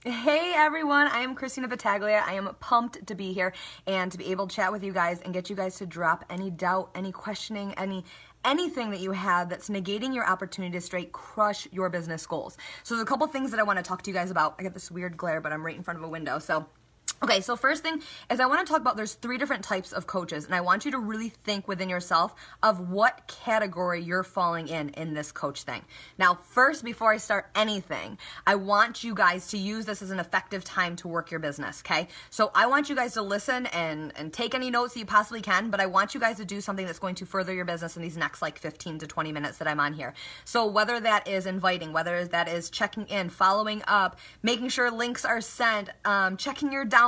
Hey everyone, I am Kristina Battaglia. I am pumped to be here and to be able to chat with you guys and get you guys to drop any doubt, any questioning, anything that you have that's negating your opportunity to straight crush your business goals. So there's a couple things that I want to talk to you guys about. I got this weird glare, but I'm right in front of a window. Okay, so first thing is I want to talk about there's 3 different types of coaches, and I want you to really think within yourself of what category you're falling in this coach thing. Now, first, before I start anything, I want you guys to use this as an effective time to work your business, okay? So I want you guys to listen and take any notes that you possibly can, but I want you guys to do something that's going to further your business in these next like 15 to 20 minutes that I'm on here. So whether that is inviting, whether that is checking in, following up, making sure links are sent, checking your downline,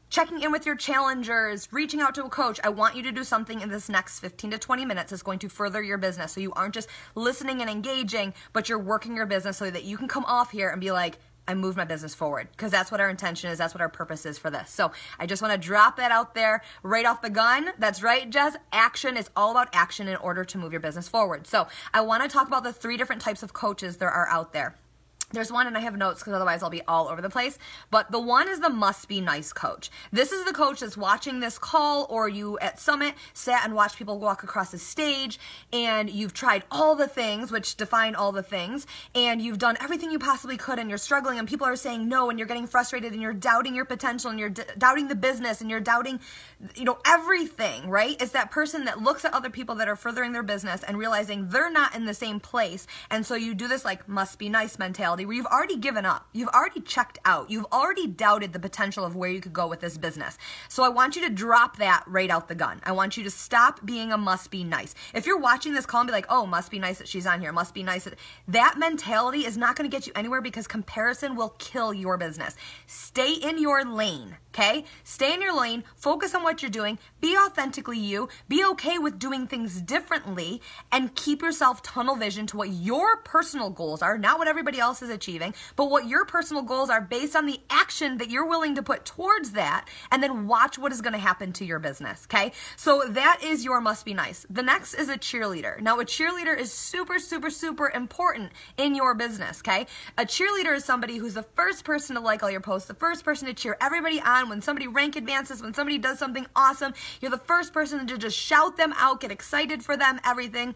checking in with your challengers, reaching out to a coach. I want you to do something in this next 15 to 20 minutes that's going to further your business. So you aren't just listening and engaging, but you're working your business so that you can come off here and be like, I moved my business forward, because that's what our intention is. That's what our purpose is for this. So I just want to drop that out there right off the gun. That's right, Jess. Action is all about action in order to move your business forward. So I want to talk about the 3 different types of coaches there are out there. There's one, and I have notes because otherwise I'll be all over the place, but the one is the must be nice coach. This is the coach that's watching this call, or you at Summit sat and watched people walk across the stage and you've tried all the things, which define all the things, and you've done everything you possibly could and you're struggling and people are saying no and you're getting frustrated and you're doubting your potential and you're doubting the business and you're doubting, everything, right? It's that person that looks at other people that are furthering their business and realizing they're not in the same place, and so you do this like must be nice mentality where you've already given up, you've already checked out, you've already doubted the potential of where you could go with this business. So I want you to drop that right out the gun. I want you to stop being a must be nice. If you're watching this call and be like, oh, must be nice that she's on here, must be nice that mentality is not going to get you anywhere, because comparison will kill your business. Stay in your lane, okay? Stay in your lane, focus on what you're doing, be authentically you, be okay with doing things differently, and keep yourself tunnel vision to what your personal goals are, not what everybody else is achieving, but what your personal goals are based on the action that you're willing to put towards that, and then watch what is going to happen to your business, okay? So that is your must be nice. The next is a cheerleader. Now, a cheerleader is super, super, super important in your business, okay? A cheerleader is somebody who's the first person to like all your posts, the first person to cheer everybody on when somebody rank advances, when somebody does something awesome. You're the first person to just shout them out, get excited for them, everything.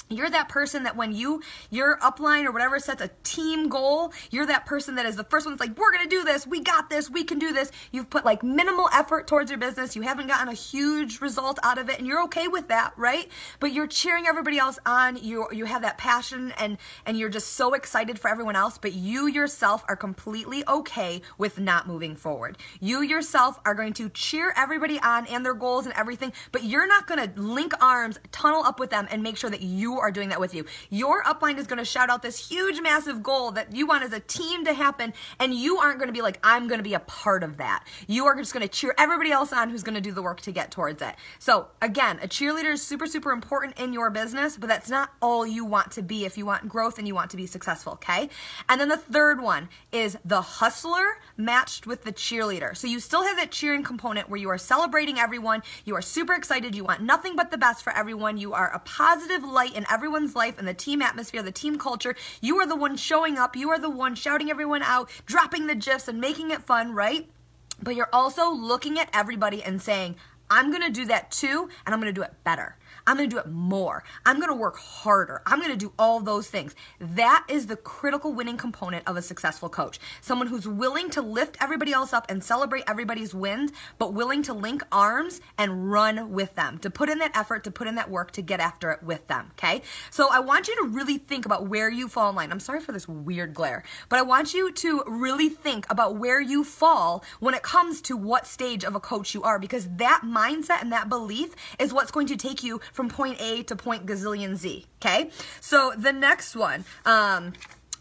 You're that person that when your upline or whatever sets a team goal, you're that person that is the first one that's like, we're going to do this, we got this, we can do this. You've put like minimal effort towards your business. You haven't gotten a huge result out of it, and you're okay with that, right? But you're cheering everybody else on. You have that passion, and you're just so excited for everyone else, but you yourself are completely okay with not moving forward. You yourself are going to cheer everybody on and their goals and everything, but you're not going to link arms, tunnel up with them, and make sure that you are doing that with you. Your upline is going to shout out this huge, massive goal that you want as a team to happen, and you aren't going to be like, I'm going to be a part of that. You are just going to cheer everybody else on who's going to do the work to get towards it. So again, a cheerleader is super, super important in your business, but that's not all you want to be if you want growth and you want to be successful, okay? And then the third one is the hustler matched with the cheerleader. So you still have that cheering component where you are celebrating everyone, you are super excited, you want nothing but the best for everyone, you are a positive light in everyone's life, and the team atmosphere, the team culture. You are the one showing up. You are the one shouting everyone out, dropping the GIFs and making it fun, right? But you're also looking at everybody and saying, I'm going to do that too, and I'm going to do it better. I'm going to do it more. I'm going to work harder. I'm going to do all those things. That is the critical winning component of a successful coach. Someone who's willing to lift everybody else up and celebrate everybody's wins, but willing to link arms and run with them, to put in that effort, to put in that work, to get after it with them, okay? So I want you to really think about where you fall in line. I'm sorry for this weird glare, but I want you to really think about where you fall when it comes to what stage of a coach you are, because that mindset and that belief is what's going to take you from point A to point gazillion Z, okay? So the next one,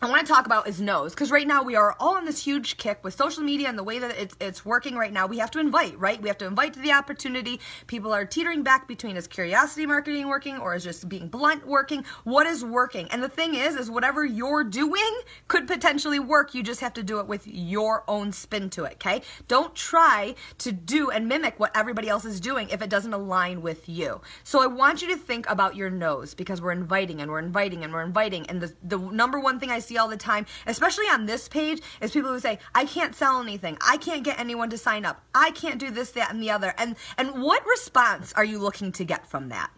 I want to talk about is no's, because right now we are all on this huge kick with social media and the way that it's working right now. We have to invite, right? We have to invite to the opportunity. People are teetering back between, is curiosity marketing working, or is just being blunt working? What is working? And the thing is whatever you're doing could potentially work. You just have to do it with your own spin to it, okay? Don't try to do and mimic what everybody else is doing if it doesn't align with you. So I want you to think about your no's, because we're inviting and we're inviting and we're inviting. And the number one thing I see see all the time, especially on this page, is people who say, I can't sell anything. I can't get anyone to sign up. I can't do this, that, and the other. And what response are you looking to get from that?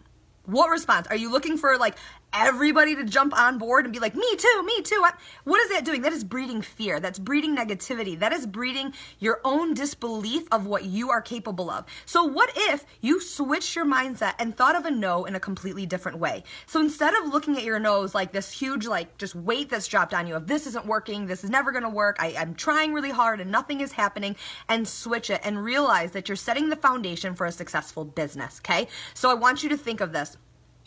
What response? Are you looking for like everybody to jump on board and be like, me too, me too? What is that doing? That is breeding fear. That's breeding negativity. That is breeding your own disbelief of what you are capable of. So what if you switched your mindset and thought of a no in a completely different way? So instead of looking at your no's like this huge, like just weight that's dropped on you of this isn't working, this is never going to work, I'm trying really hard and nothing is happening, and switch it and realize that you're setting the foundation for a successful business, okay? So I want you to think of this.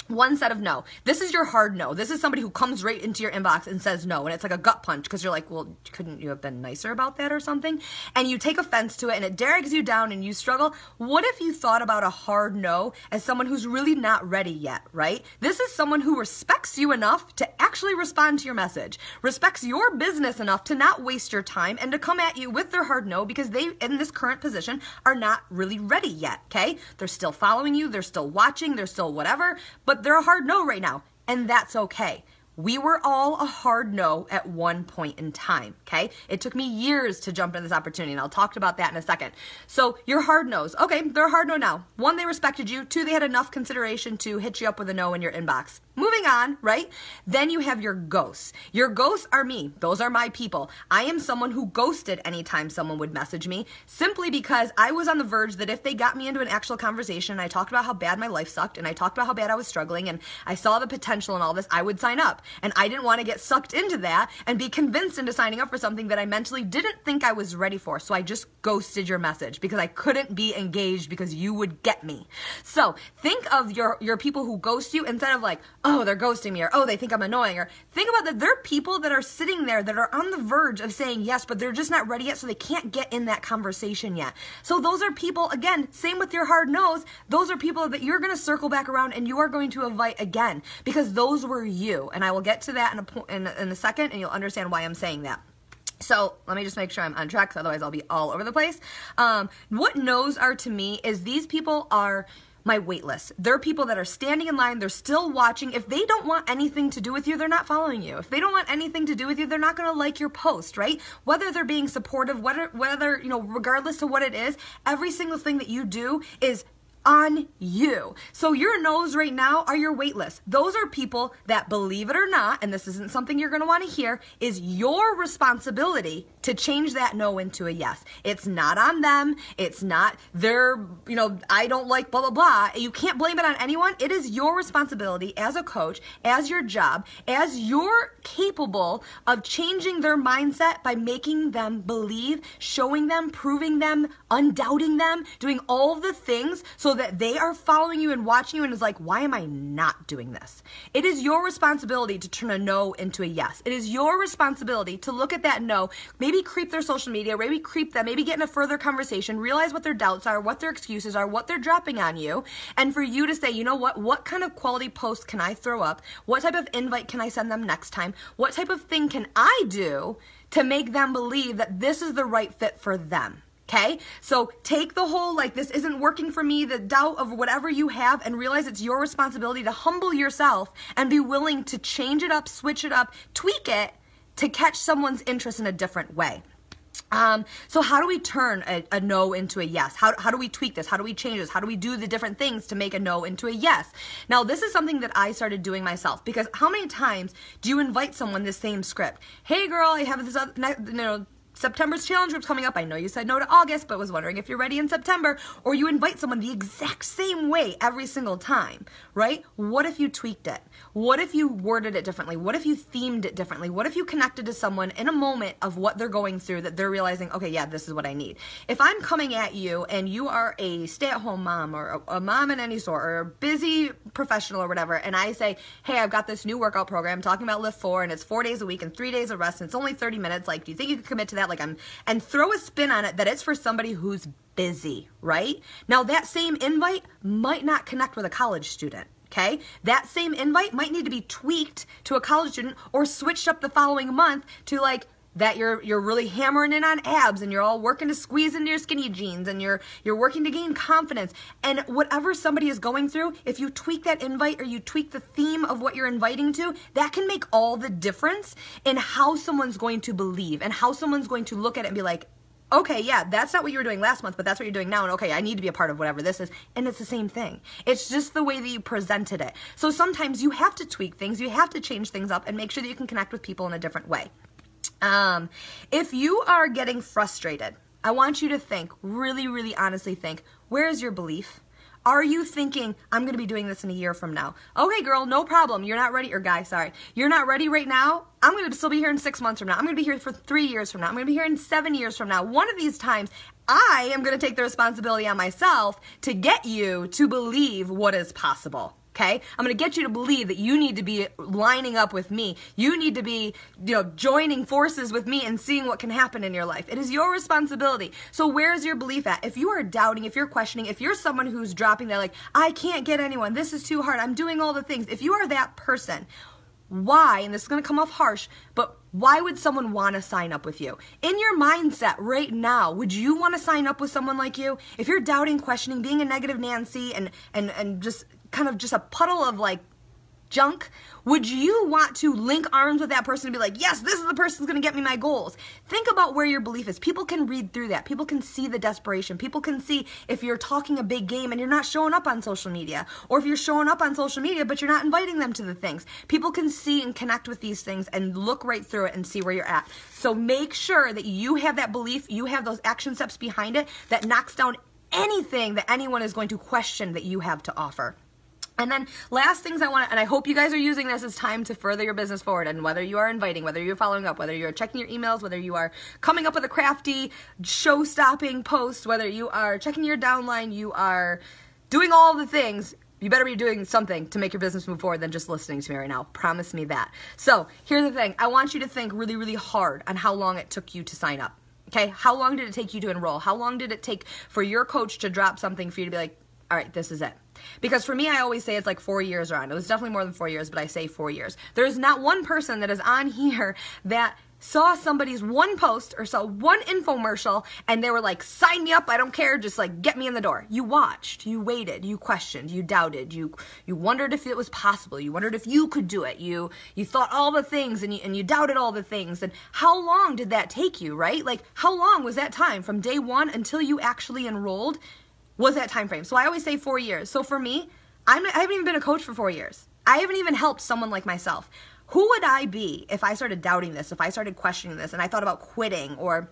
One set of no. This is your hard no. This is somebody who comes right into your inbox and says no, and it's like a gut punch because you're like, well, couldn't you have been nicer about that or something? And you take offense to it and it drags you down and you struggle. What if you thought about a hard no as someone who's really not ready yet, right? This is someone who respects you enough to actually respond to your message, respects your business enough to not waste your time and to come at you with their hard no because they, in this current position, are not really ready yet, okay? They're still following you, they're still watching, they're still whatever, but they're a hard no right now, and that's okay. We were all a hard no at one point in time, okay? It took me years to jump into this opportunity, and I'll talk about that in a second. So your hard no's, okay, they're a hard no now. One, they respected you. Two, they had enough consideration to hit you up with a no in your inbox. Moving on, right? Then you have your ghosts. Your ghosts are me. Those are my people. I am someone who ghosted anytime someone would message me simply because I was on the verge that if they got me into an actual conversation and I talked about how bad my life sucked and I talked about how bad I was struggling and I saw the potential in all this, I would sign up. And I didn't want to get sucked into that and be convinced into signing up for something that I mentally didn't think I was ready for. So I just ghosted your message because I couldn't be engaged because you would get me. So think of your people who ghost you instead of like, oh, they're ghosting me, or oh, they think I'm annoying, or think about that. There are people that are sitting there that are on the verge of saying yes, but they're just not ready yet, so they can't get in that conversation yet. So those are people, again, same with your hard no's, those are people that you're going to circle back around and you are going to invite again because those were you. And I will get to that in a second, and you'll understand why I'm saying that. So let me just make sure I'm on track, because otherwise I'll be all over the place. What no's are to me is these people are my wait list. They're people that are standing in line. They're still watching. If they don't want anything to do with you, they're not following you. If they don't want anything to do with you, they're not going to like your post, right? Whether they're being supportive, whether, you know, regardless of what it is, every single thing that you do is on you. So your no's right now are your wait list. Those are people that, believe it or not, and this isn't something you're going to want to hear, is your responsibility to change that no into a yes. It's not on them. It's not their, you know, I don't like blah, blah, blah. You can't blame it on anyone. It is your responsibility as a coach, as your job, as you're capable of changing their mindset by making them believe, showing them, proving them, undoubting them, doing all the things so that they are following you and watching you and is like, why am I not doing this? It is your responsibility to turn a no into a yes. It is your responsibility to look at that no, maybe creep their social media, maybe creep them, maybe get in a further conversation, realize what their doubts are, what their excuses are, what they're dropping on you, and for you to say, you know what kind of quality post can I throw up? What type of invite can I send them next time? What type of thing can I do to make them believe that this is the right fit for them? Okay, so take the whole, like, this isn't working for me, the doubt of whatever you have, and realize it's your responsibility to humble yourself and be willing to change it up, switch it up, tweak it to catch someone's interest in a different way. So how do we turn a no into a yes? How do we tweak this? How do we change this? How do we do the different things to make a no into a yes? Now, this is something that I started doing myself, because how many times do you invite someone the same script? Hey girl, I have this other, September's challenge group's coming up. I know you said no to August, but was wondering if you're ready in September. Or you invite someone the exact same way every single time, right? What if you tweaked it? What if you worded it differently? What if you themed it differently? What if you connected to someone in a moment of what they're going through that they're realizing, okay, yeah, this is what I need. If I'm coming at you and you are a stay-at-home mom or a mom in any sort or a busy professional or whatever, and I say, hey, I've got this new workout program talking about Lift 4 and it's 4 days a week and 3 days of rest and it's only 30 minutes. Like, do you think you could commit to that? And throw a spin on it that it's for somebody who's busy, right? Now, that same invite might not connect with a college student, okay? That same invite might need to be tweaked to a college student or switched up the following month to, like, that you're really hammering in on abs and you're all working to squeeze into your skinny jeans and you're working to gain confidence. And whatever somebody is going through, if you tweak that invite or you tweak the theme of what you're inviting to, that can make all the difference in how someone's going to believe and how someone's going to look at it and be like, okay, yeah, that's not what you were doing last month, but that's what you're doing now, and okay, I need to be a part of whatever this is, and it's the same thing. It's just the way that you presented it. So sometimes you have to tweak things, you have to change things up, and make sure that you can connect with people in a different way. If you are getting frustrated, I want you to think, really, really honestly think, where is your belief? Are you thinking, I'm going to be doing this in a year from now? Okay, girl, no problem. You're not ready, or guy, sorry. You're not ready right now. I'm going to still be here in 6 months from now. I'm going to be here for 3 years from now. I'm going to be here in 7 years from now. One of these times, I am going to take the responsibility on myself to get you to believe what is possible. Okay? I'm going to get you to believe that you need to be lining up with me. You need to be, joining forces with me and seeing what can happen in your life. It is your responsibility. So where's your belief at? If you are doubting, if you're questioning, if you're someone who's dropping that like, I can't get anyone, this is too hard, I'm doing all the things. If you are that person, why, and this is going to come off harsh, but why would someone want to sign up with you? In your mindset right now, would you want to sign up with someone like you? If you're doubting, questioning, being a negative Nancy and just kind of just a puddle of like junk, would you want to link arms with that person and be like, yes, this is the person who's going to get me my goals? Think about where your belief is. People can read through that. People can see the desperation. People can see if you're talking a big game and you're not showing up on social media, or if you're showing up on social media but you're not inviting them to the things. People can see and connect with these things and look right through it and see where you're at. So make sure that you have that belief, you have those action steps behind it that knocks down anything that anyone is going to question that you have to offer. And then last things I want to, and I hope you guys are using this as time to further your business forward, and whether you are inviting, whether you're following up, whether you're checking your emails, whether you are coming up with a crafty show-stopping post, whether you are checking your downline, you are doing all the things, you better be doing something to make your business move forward than just listening to me right now. Promise me that. So here's the thing. I want you to think really, really hard on how long it took you to sign up. Okay? How long did it take you to enroll? How long did it take for your coach to drop something for you to be like, all right, this is it? Because for me, I always say it's like 4 years around. It was definitely more than 4 years, but I say 4 years. There's not one person that is on here that saw somebody's one post or saw one infomercial and they were like, sign me up, I don't care, just like get me in the door. You watched, you waited, you questioned, you doubted, you wondered if it was possible, you wondered if you could do it, you thought all the things and you doubted all the things. And how long did that take you, right? Like how long was that time from day one until you actually enrolled? Was that time frame? So I always say 4 years. So for me, I haven't even been a coach for 4 years. I haven't even helped someone like myself. Who would I be if I started doubting this, if I started questioning this, and I thought about quitting or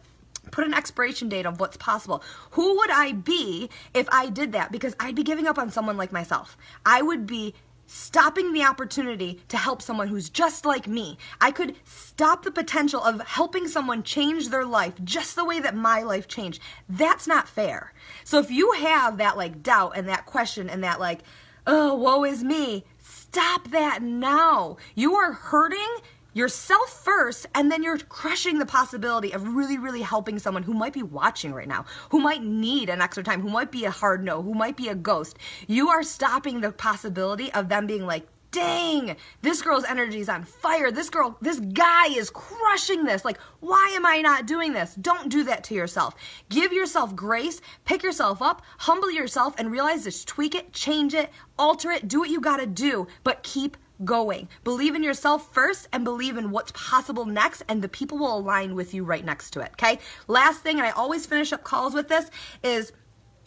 put an expiration date of what's possible? Who would I be if I did that? Because I'd be giving up on someone like myself. I would be stopping the opportunity to help someone who's just like me. I could stop the potential of helping someone change their life just the way that my life changed. That's not fair. So if you have that like doubt and that question and that like, oh, woe is me, stop that now. You are hurting yourself first, and then you're crushing the possibility of really, really helping someone who might be watching right now, who might need an extra time, who might be a hard no, who might be a ghost. You are stopping the possibility of them being like, dang, this girl's energy is on fire. This guy is crushing this. Like, why am I not doing this? Don't do that to yourself. Give yourself grace, pick yourself up, humble yourself, and realize just tweak it, change it, alter it, do what you gotta do, but keep going. Believe in yourself first and believe in what's possible next, and the people will align with you right next to it, okay? Last thing, and I always finish up calls with this, is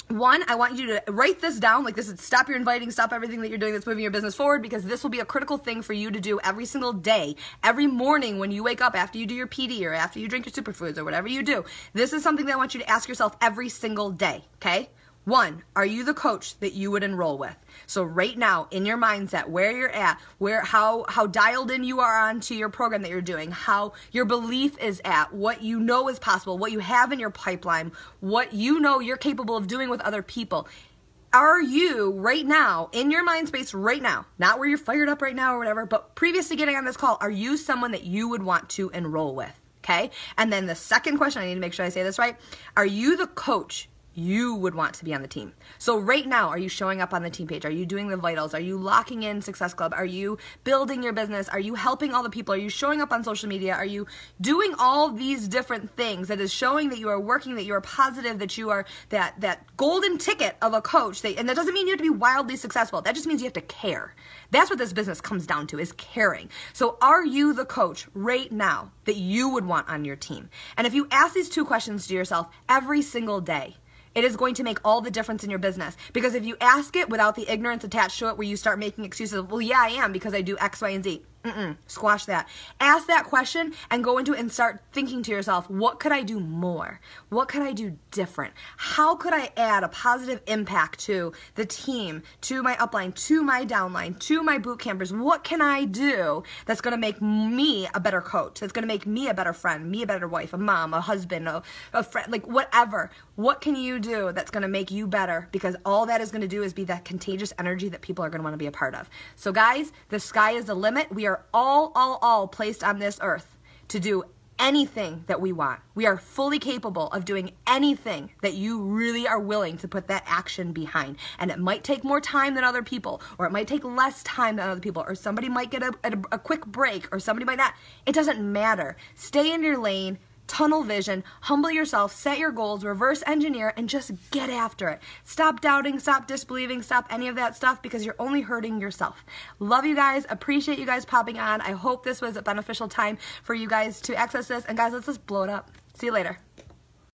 one, I want you to write this down. Like this is stop your inviting, stop everything that you're doing that's moving your business forward, because this will be a critical thing for you to do every single day, every morning when you wake up, after you do your PD or after you drink your superfoods or whatever you do. This is something that I want you to ask yourself every single day, okay? 1, are you the coach that you would enroll with? So right now, in your mindset, where you're at, how dialed in you are onto your program that you're doing, how your belief is at, what you know is possible, what you have in your pipeline, what you know you're capable of doing with other people. Are you right now, in your mind space right now, not where you're fired up right now or whatever, but previous to getting on this call, are you someone that you would want to enroll with? Okay? And then the second question, I need to make sure I say this right, are you the coach you would want to be on the team. So right now, are you showing up on the team page? Are you doing the vitals? Are you locking in Success Club? Are you building your business? Are you helping all the people? Are you showing up on social media? Are you doing all these different things that is showing that you are working, that you are positive, that you are that golden ticket of a coach? And that doesn't mean you have to be wildly successful. That just means you have to care. That's what this business comes down to, is caring. So are you the coach right now that you would want on your team? And if you ask these two questions to yourself every single day, it is going to make all the difference in your business. Because if you ask it without the ignorance attached to it, where you start making excuses of, well, yeah, I am because I do X, Y, and Z. Squash that. Ask that question and go into it and start thinking to yourself, what could I do more? What could I do different? How could I add a positive impact to the team, to my upline, to my downline, to my boot campers? What can I do that's going to make me a better coach? That's going to make me a better friend, me a better wife, a mom, a husband, a friend, like whatever. What can you do that's going to make you better? Because all that is going to do is be that contagious energy that people are going to want to be a part of. So guys, the sky is the limit. We are all placed on this earth to do anything that we want. We are fully capable of doing anything that you really are willing to put that action behind. And it might take more time than other people, or it might take less time than other people, or somebody might get a quick break, or somebody might not. It doesn't matter. Stay in your lane. Tunnel vision, humble yourself, set your goals, reverse engineer, and just get after it. Stop doubting, stop disbelieving, stop any of that stuff, because you're only hurting yourself. Love you guys. Appreciate you guys popping on. I hope this was a beneficial time for you guys to access this. And guys, let's just blow it up. See you later.